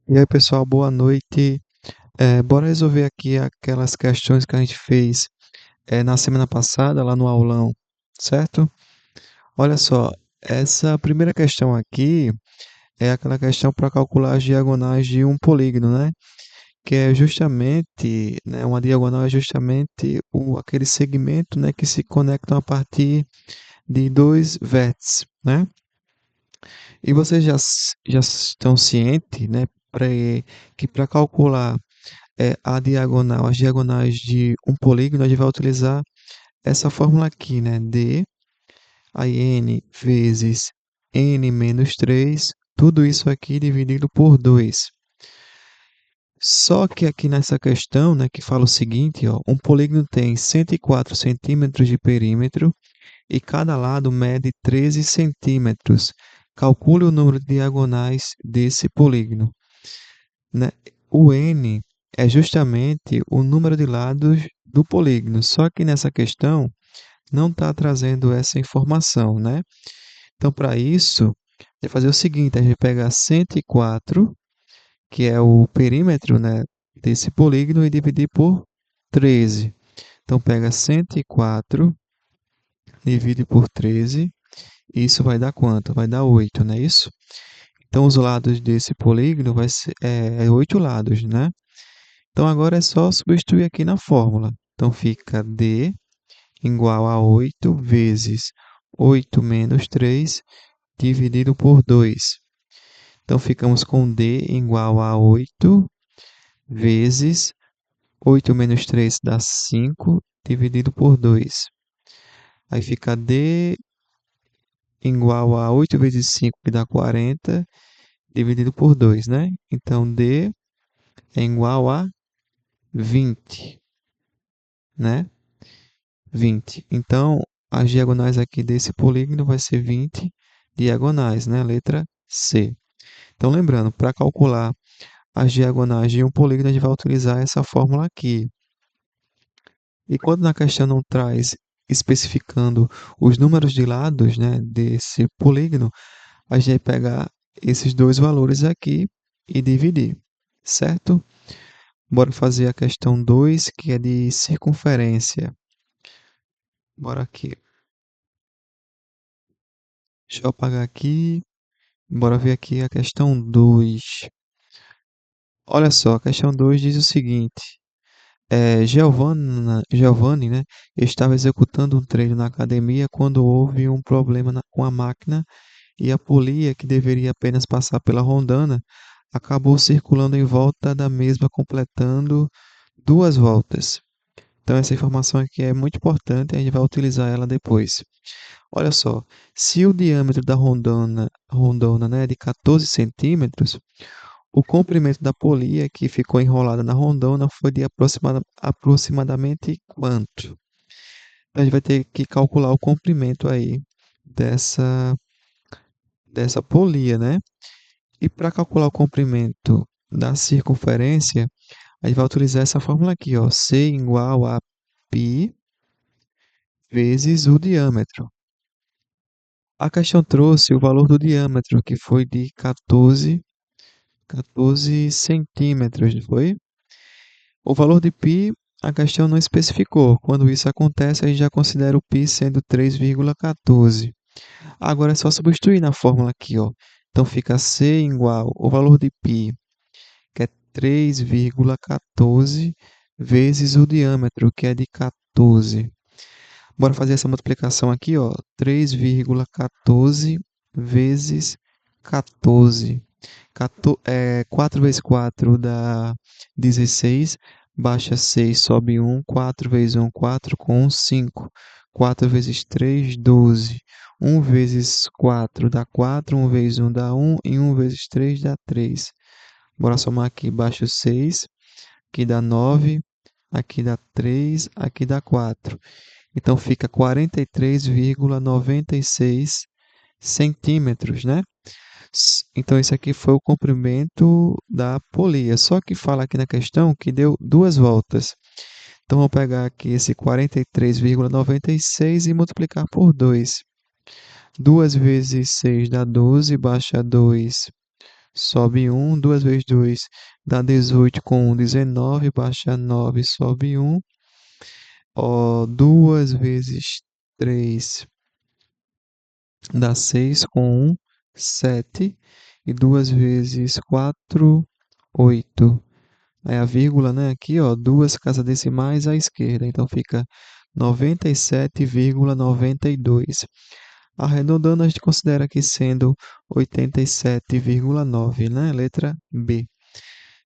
E aí, pessoal, boa noite. Bora resolver aqui aquelas questões que a gente fez na semana passada, lá no aulão, certo? Olha só, essa primeira questão aqui é aquela questão para calcular as diagonais de um polígono, né? Que é justamente, né, uma diagonal é justamente aquele segmento, né, que se conectam a partir de dois vértices, né? E vocês já estão cientes, né, que para calcular a diagonal, as diagonais de um polígono, a gente vai utilizar essa fórmula aqui, né? D, aí n vezes n menos 3, tudo isso aqui dividido por 2. Só que aqui nessa questão, né, que fala o seguinte, ó, um polígono tem 104 centímetros de perímetro e cada lado mede 13 centímetros. Calcule o número de diagonais desse polígono, né? O n é justamente o número de lados do polígono, só que nessa questão não está trazendo essa informação, né? Então, para isso, vai fazer o seguinte: a gente pega 104, que é o perímetro, né, desse polígono, e dividir por 13. Então, pega 104, divide por 13, e isso vai dar quanto? Vai dar 8, não é isso? Então, os lados desse polígono vai ser 8 lados, né? Então agora é só substituir aqui na fórmula. Então fica D igual a 8 vezes 8 menos 3 dividido por 2. Então ficamos com D igual a 8 vezes 8 menos 3 dá 5 dividido por 2. Aí fica D igual a 8 vezes 5 que dá 40 dividido por 2, né? Então D é igual a 20, né? 20. Então, as diagonais aqui desse polígono vai ser 20 diagonais, né? Letra C. Então, lembrando, para calcular as diagonais de um polígono, a gente vai utilizar essa fórmula aqui. E quando na questão não traz especificando os números de lados, né, desse polígono, a gente vai pegar esses dois valores aqui e dividir, certo? Bora fazer a questão 2, que é de circunferência. Bora aqui. Deixa eu apagar aqui. Bora ver aqui a questão 2. Olha só, a questão 2 diz o seguinte: Giovanni, né, estava executando um treino na academia quando houve um problema com a máquina e a polia, que deveria apenas passar pela rondana, acabou circulando em volta da mesma, completando duas voltas. Então, essa informação aqui é muito importante, a gente vai utilizar ela depois. Olha só, se o diâmetro da rondona, né, é de 14 centímetros, o comprimento da polia que ficou enrolada na rondona foi de aproximadamente quanto? Então, a gente vai ter que calcular o comprimento aí dessa, dessa polia, né? E para calcular o comprimento da circunferência, a gente vai utilizar essa fórmula aqui, ó, C igual a π vezes o diâmetro. A questão trouxe o valor do diâmetro, que foi de 14 centímetros, não foi? O valor de π, a questão não especificou. Quando isso acontece, a gente já considera o π sendo 3,14. Agora é só substituir na fórmula aqui, ó. Então fica C igual o valor de π, que é 3,14, vezes o diâmetro, que é de 14. Bora fazer essa multiplicação aqui, ó. 3,14 vezes 14. 4 vezes 4 dá 16. Baixa 6, sobe 1. 4 vezes 1, 4. Com 1, 5. 4 vezes 3, 12. 1 vezes 4 dá 4. 1 vezes 1 dá 1. E 1 vezes 3 dá 3. Bora somar aqui. Baixo 6. Aqui dá 9. Aqui dá 3. Aqui dá 4. Então fica 43,96 centímetros, né? Então esse aqui foi o comprimento da polia. Só que fala aqui na questão que deu duas voltas. Então vou pegar aqui esse 43,96 e multiplicar por 2. 2 vezes 6 dá 12, baixa 2, sobe um, 2 vezes 2 dá 18, com um 19, baixa 9, sobe um. Ó, 2 vezes 3 dá 6, com um 7. E 2 vezes 4 8. Aí a vírgula, né? Aqui, ó, duas casas decimais à esquerda. Então fica 97,92. Arredondando, a gente considera aqui sendo 87,9, né? Letra B.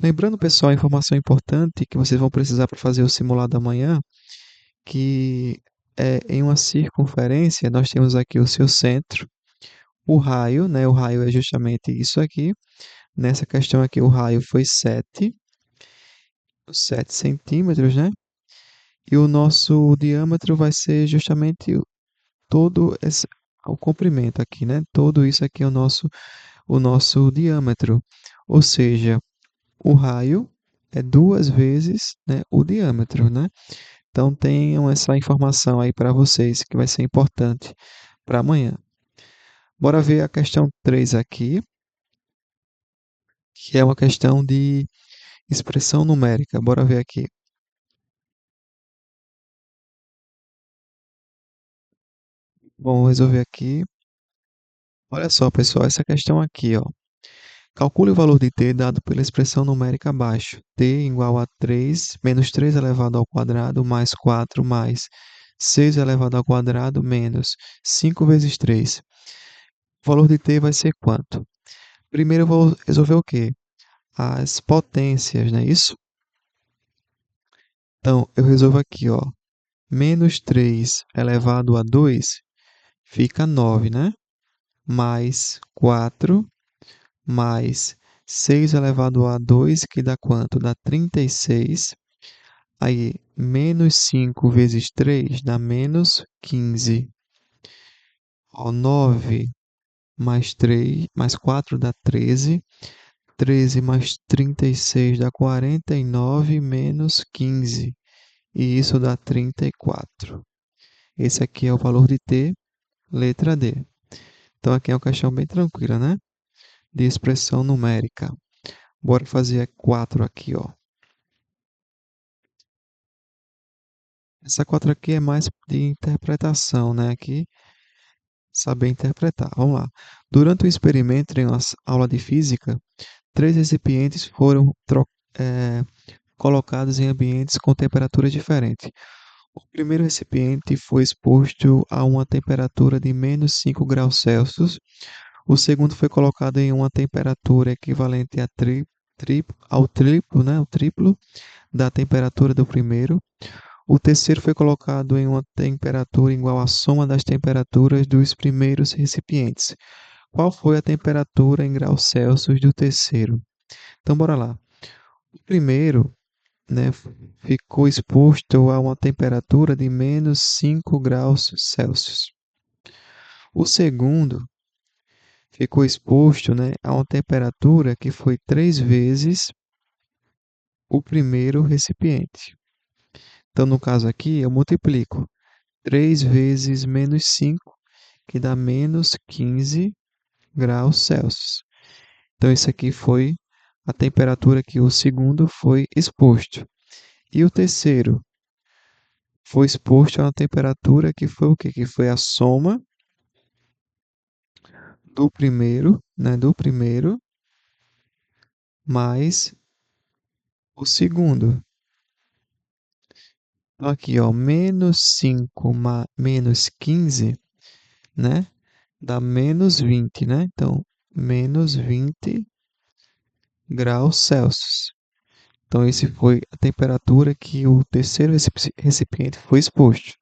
Lembrando, pessoal, a informação importante que vocês vão precisar para fazer o simulado amanhã, que é em uma circunferência, nós temos aqui o seu centro, o raio, né? O raio é justamente isso aqui. Nessa questão aqui, o raio foi 7 centímetros, né? E o nosso diâmetro vai ser justamente todo esse, o comprimento aqui, né? Todo isso aqui é o nosso diâmetro. Ou seja, o raio é duas vezes, né, o diâmetro, né? Então tenham essa informação aí para vocês que vai ser importante para amanhã. Bora ver a questão 3 aqui, que é uma questão de expressão numérica. Bora ver aqui. Vamos resolver aqui. Olha só, pessoal, essa questão aqui, ó. Calcule o valor de t dado pela expressão numérica abaixo. T igual a 3 menos 3 elevado ao quadrado mais 4 mais 6 elevado ao quadrado menos 5 vezes 3. O valor de t vai ser quanto? Primeiro eu vou resolver o quê? As potências, não é isso? Então, eu resolvo aqui, ó. Menos 3 elevado a 2 fica 9, né? Mais 4 mais 6 elevado a 2, que dá quanto? Dá 36. Aí, menos 5 vezes 3 dá menos 15. Ó, 9 mais 3, mais 4 dá 13. 13 mais 36 dá 49 menos 15. E isso dá 34. Esse aqui é o valor de t, letra D. Então aqui é uma questão bem tranquila, né? De expressão numérica. Bora fazer 4 aqui, ó. Essa 4 aqui é mais de interpretação, né? Aqui, saber interpretar. Vamos lá. Durante o experimento em uma aula de física, três recipientes foram colocados em ambientes com temperaturas diferentes. O primeiro recipiente foi exposto a uma temperatura de menos 5 graus Celsius. O segundo foi colocado em uma temperatura equivalente ao triplo, né? O triplo da temperatura do primeiro. O terceiro foi colocado em uma temperatura igual à soma das temperaturas dos primeiros recipientes. Qual foi a temperatura em graus Celsius do terceiro? Então, bora lá. O primeiro, né, ficou exposto a uma temperatura de menos 5 graus Celsius. O segundo ficou exposto, né, a uma temperatura que foi 3 vezes o primeiro recipiente. Então, no caso aqui, eu multiplico 3 vezes menos 5, que dá menos 15 graus Celsius. Então, isso aqui foi a temperatura que o segundo foi exposto. E o terceiro foi exposto a uma temperatura que foi o quê? Que foi a soma do primeiro, né? Do primeiro mais o segundo. Então, aqui, ó, menos 5 menos 15, né? Dá menos 20, né? Então, menos 20 graus Celsius. Então, esse foi a temperatura que o terceiro recipiente foi exposto.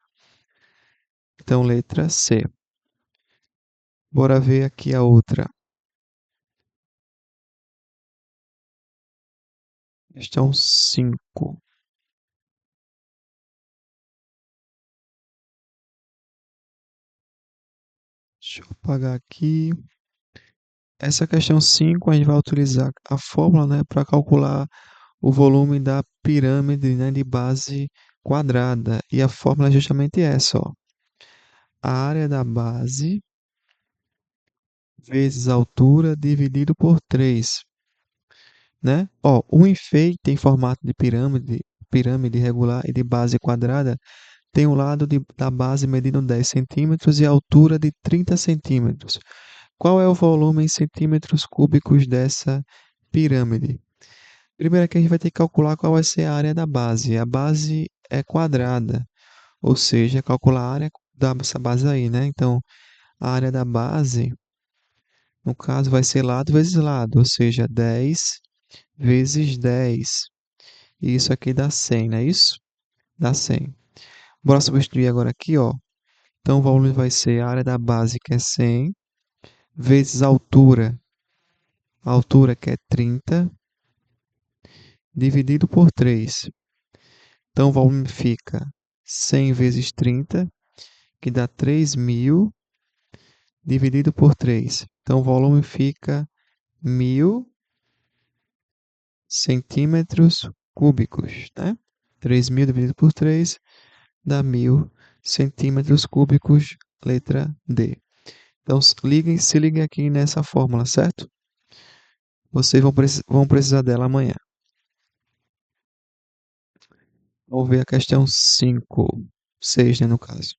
Então, letra C. Bora ver aqui a outra. Questão 5. Deixa eu apagar aqui. Essa questão 5 a gente vai utilizar a fórmula, né, para calcular o volume da pirâmide, né, de base quadrada. E a fórmula é justamente essa, ó. A área da base vezes a altura dividido por 3, né? Ó, um enfeite em formato de pirâmide regular e de base quadrada tem o lado da base medindo 10 centímetros e a altura de 30 centímetros. Qual é o volume em centímetros cúbicos dessa pirâmide? Primeiro aqui a gente vai ter que calcular qual vai ser a área da base. A base é quadrada, ou seja, calcular a área dessa base aí, né? Então, a área da base, no caso, vai ser lado vezes lado, ou seja, 10 vezes 10. E isso aqui dá 100, não é isso? Dá 100. Bora substituir agora aqui, ó. Então, o volume vai ser a área da base, que é 100, vezes a altura que é 30, dividido por 3. Então, o volume fica 100 vezes 30, que dá 3.000, dividido por 3. Então, o volume fica 1.000 centímetros cúbicos, né? 3.000 dividido por 3 dá 1.000 centímetros cúbicos, letra D. Então, se liguem aqui nessa fórmula, certo? Vocês vão precisar dela amanhã. Vamos ver a questão 5, 6, né, no caso.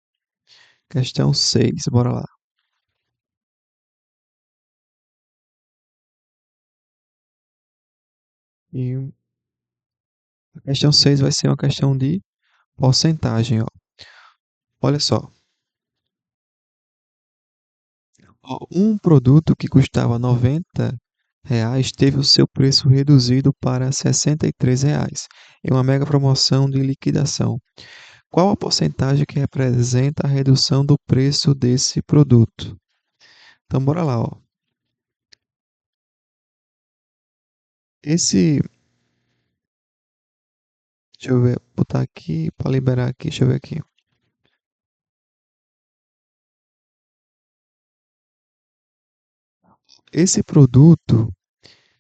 Questão 6, bora lá. E a questão 6 vai ser uma questão de porcentagem, ó. Olha só, ó, um produto que custava R$ 90 teve o seu preço reduzido para R$ 63 em uma mega promoção de liquidação. Qual a porcentagem que representa a redução do preço desse produto? Então, bora lá, ó. Esse, deixa eu ver, botar aqui para liberar aqui, deixa eu ver aqui. Esse produto,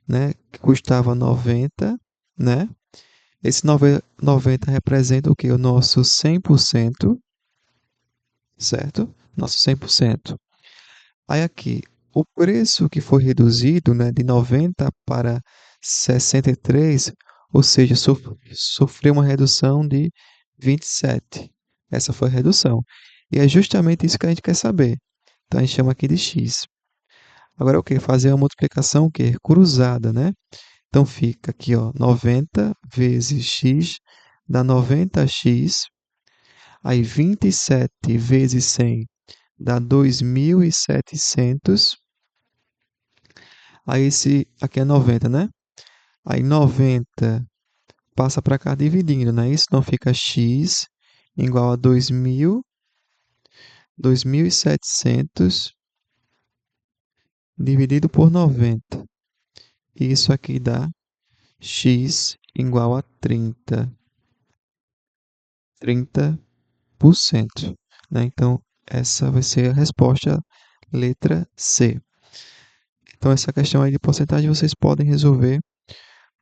né, que custava 90, né? Esse 90 representa o que? O nosso 100%, certo? Nosso 100%. Aí aqui, o preço que foi reduzido, né, de 90 para 63, ou seja, sofreu uma redução de 27. Essa foi a redução. E é justamente isso que a gente quer saber. Então a gente chama aqui de x. Agora o que? Fazer uma multiplicação o quê? Cruzada, né? Então fica aqui, ó, 90 vezes x dá 90x. Aí 27 vezes 100 dá 2.700. Aí esse aqui é 90, né? Aí 90 passa para cá dividindo, né? Isso não fica x igual a 2.700 dividido por 90. Isso aqui dá x igual a 30%, né? Então, essa vai ser a resposta, letra C. Então, essa questão aí de porcentagem vocês podem resolver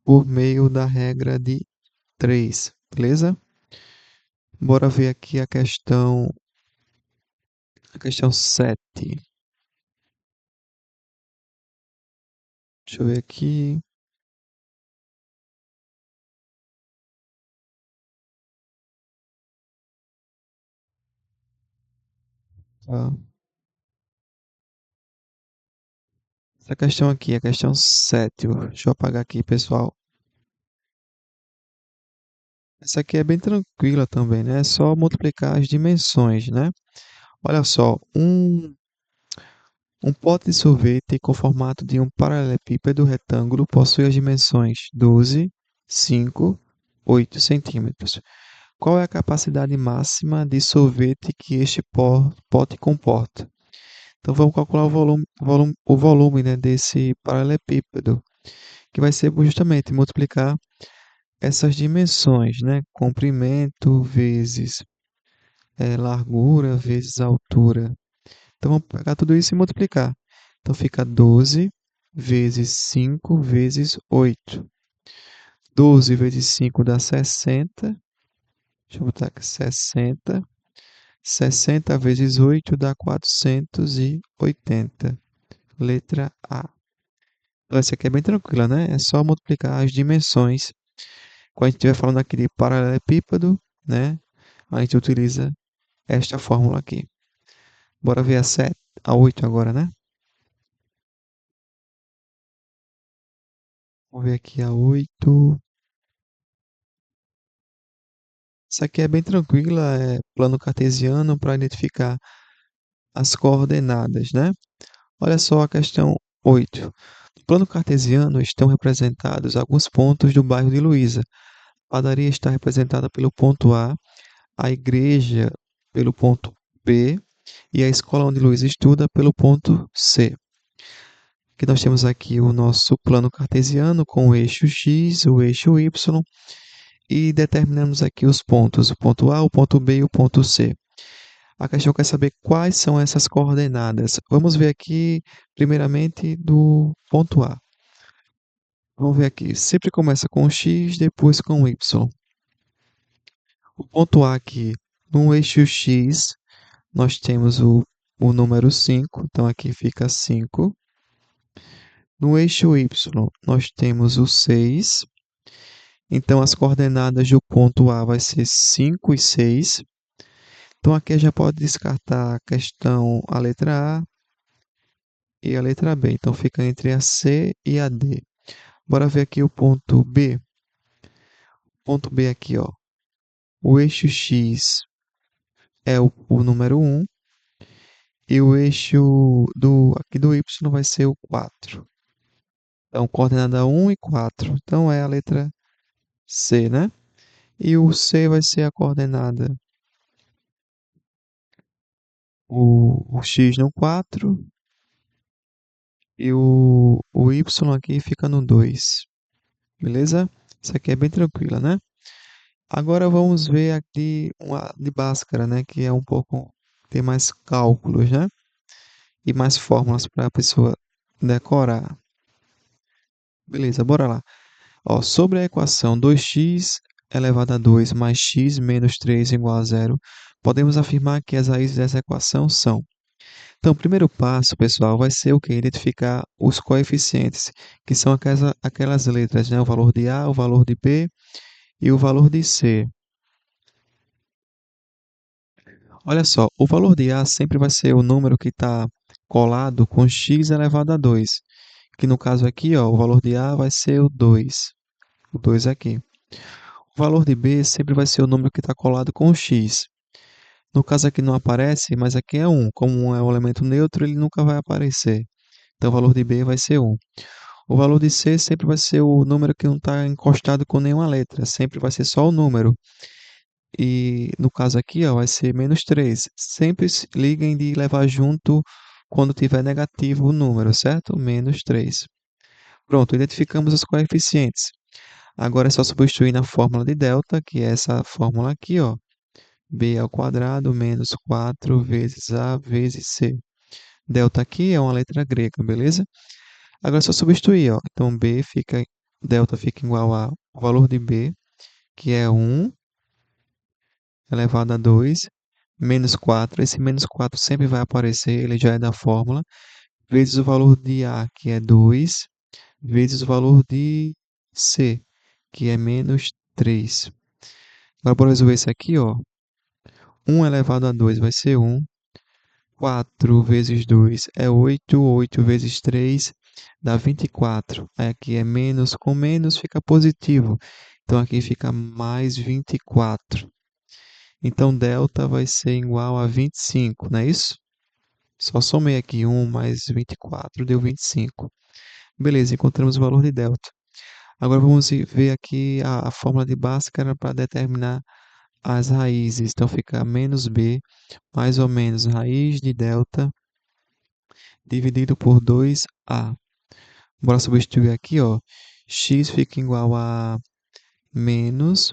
por meio da regra de 3, beleza? Bora ver aqui a questão 7. Deixa eu ver aqui. Tá. Essa questão aqui é a questão 7. Deixa eu apagar aqui, pessoal. Essa aqui é bem tranquila também, né? É só multiplicar as dimensões, né? Olha só, um pote de sorvete com formato de um paralelepípedo retângulo possui as dimensões 12, 5, 8 centímetros. Qual é a capacidade máxima de sorvete que este pote comporta? Então vamos calcular o volume, né, desse paralelepípedo, que vai ser justamente multiplicar essas dimensões, né? Comprimento vezes largura vezes altura. Então vamos pegar tudo isso e multiplicar. Então fica 12 vezes 5 vezes 8. 12 vezes 5 dá 60. Deixa eu botar aqui 60. 60 vezes 8 dá 480. Letra A. Então, essa aqui é bem tranquila, né? É só multiplicar as dimensões. Quando a gente estiver falando aqui de paralelepípedo, né? A gente utiliza esta fórmula aqui. Bora ver a 7, a 8 agora, né? Vamos ver aqui a 8. Isso aqui é bem tranquila, é plano cartesiano para identificar as coordenadas, né? Olha só a questão 8. No plano cartesiano estão representados alguns pontos do bairro de Luísa. A padaria está representada pelo ponto a igreja pelo ponto B e a escola onde Luísa estuda pelo ponto C. Que nós temos aqui o nosso plano cartesiano com o eixo x, o eixo y e determinamos aqui os pontos, o ponto A, o ponto B e o ponto C. A questão quer saber quais são essas coordenadas. Vamos ver aqui, primeiramente, do ponto A. Vamos ver aqui, sempre começa com x, depois com y. O ponto A aqui, no eixo x, nós temos o número 5, então aqui fica 5. No eixo y, nós temos o 6. Então, as coordenadas do ponto A vai ser 5 e 6. Então, aqui a gente já pode descartar a questão, a letra A e a letra B. Então, fica entre a C e a D. Bora ver aqui o ponto B. Ponto B aqui, ó. O eixo X é o número 1 e o eixo aqui do Y vai ser o 4. Então, coordenada 1 e 4. Então, é a letra C, né? E o C vai ser a coordenada, o X no 4 e o Y aqui fica no 2. Beleza? Isso aqui é bem tranquila, né? Agora vamos ver aqui uma de Bhaskara, né? Que é um pouco, tem mais cálculos, né? E mais fórmulas para a pessoa decorar. Beleza, bora lá. Ó, sobre a equação 2x elevado a 2 mais x menos 3 igual a zero, podemos afirmar que as raízes dessa equação são. Então, o primeiro passo, pessoal, vai ser o que? Identificar os coeficientes, que são aquelas letras, né? O valor de A, o valor de B e o valor de C. Olha só, o valor de A sempre vai ser o número que está colado com x elevado a 2, que no caso aqui, ó, o valor de A vai ser o 2 aqui. O valor de B sempre vai ser o número que está colado com x. No caso aqui não aparece, mas aqui é 1. Como 1 é um elemento neutro, ele nunca vai aparecer. Então o valor de B vai ser 1. O valor de C sempre vai ser o número que não está encostado com nenhuma letra, sempre vai ser só o número. E no caso aqui, ó, vai ser menos 3. Sempre se liguem de levar junto quando tiver negativo o número, certo? Menos 3. Pronto, identificamos os coeficientes. Agora é só substituir na fórmula de delta, que é essa fórmula aqui, ó. B ao quadrado menos 4 vezes A vezes C. Delta aqui é uma letra grega, beleza? Agora é só substituir, ó. Então delta fica igual ao valor de B, que é 1 elevado a 2, menos 4. Esse menos 4 sempre vai aparecer, ele já é da fórmula, vezes o valor de A, que é 2, vezes o valor de C, que é menos 3. Agora, para resolver isso aqui, ó, 1 elevado a 2 vai ser 1, 4 vezes 2 é 8, 8 vezes 3 dá 24. Aí aqui é menos com menos fica positivo. Então aqui fica mais 24. Então delta vai ser igual a 25, não é isso? Só somei aqui 1 mais 24 deu 25. Beleza, encontramos o valor de delta. Agora vamos ver aqui a fórmula de Bhaskara para determinar as raízes. Então fica menos b mais ou menos raiz de delta dividido por 2a. Bora substituir aqui, ó. X fica igual a menos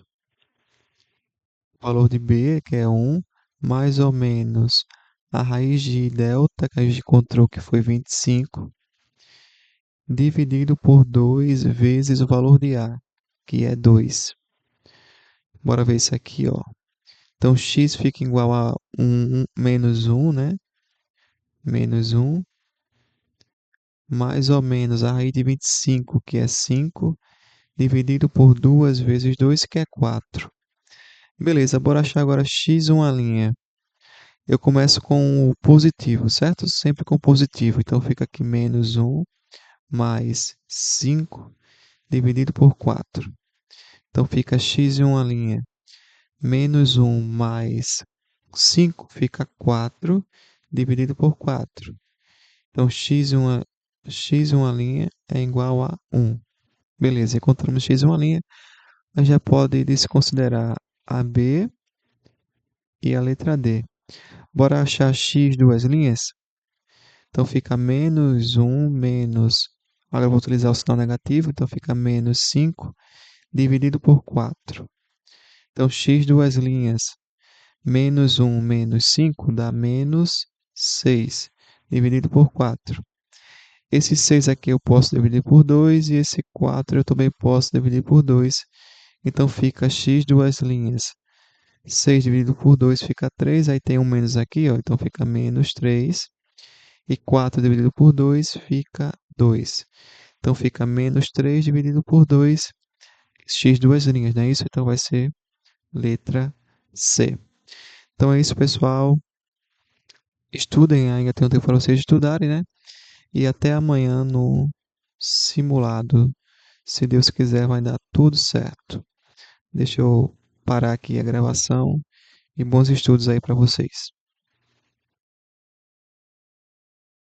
o valor de b, que é 1, mais ou menos a raiz de delta, que a gente encontrou que foi 25, dividido por 2 vezes o valor de a, que é 2. Bora ver isso aqui, ó. Então, x fica igual a menos 1, né? Menos 1 mais ou menos a raiz de 25, que é 5, dividido por 2 vezes 2, que é 4. Beleza, bora achar agora x uma linha. Eu começo com o positivo, certo? Sempre com positivo. Então fica aqui menos 1 mais 5 dividido por 4. Então fica x em uma linha. Menos 1 mais 5 fica 4 dividido por 4. Então x em uma linha é igual a 1. Beleza, encontramos x em uma linha. A gente já pode desconsiderar a B e a letra D. Bora achar x duas linhas? Então fica menos 1 menos. Agora eu vou utilizar o sinal negativo, então fica menos 5 dividido por 4. Então x duas linhas, menos 1 menos 5 dá menos 6 dividido por 4. Esse 6 aqui eu posso dividir por 2 e esse 4 eu também posso dividir por 2. Então fica x duas linhas. 6 dividido por 2 fica 3, aí tem um menos aqui, ó, então fica menos 3. E 4 dividido por 2 fica 2. Então fica menos 3 dividido por 2, x duas linhas, não é isso? Então vai ser letra C. Então é isso, pessoal. Estudem, ainda tem um tempo para vocês estudarem, né? E até amanhã no simulado. Se Deus quiser, vai dar tudo certo. Deixa eu parar aqui a gravação e bons estudos aí para vocês.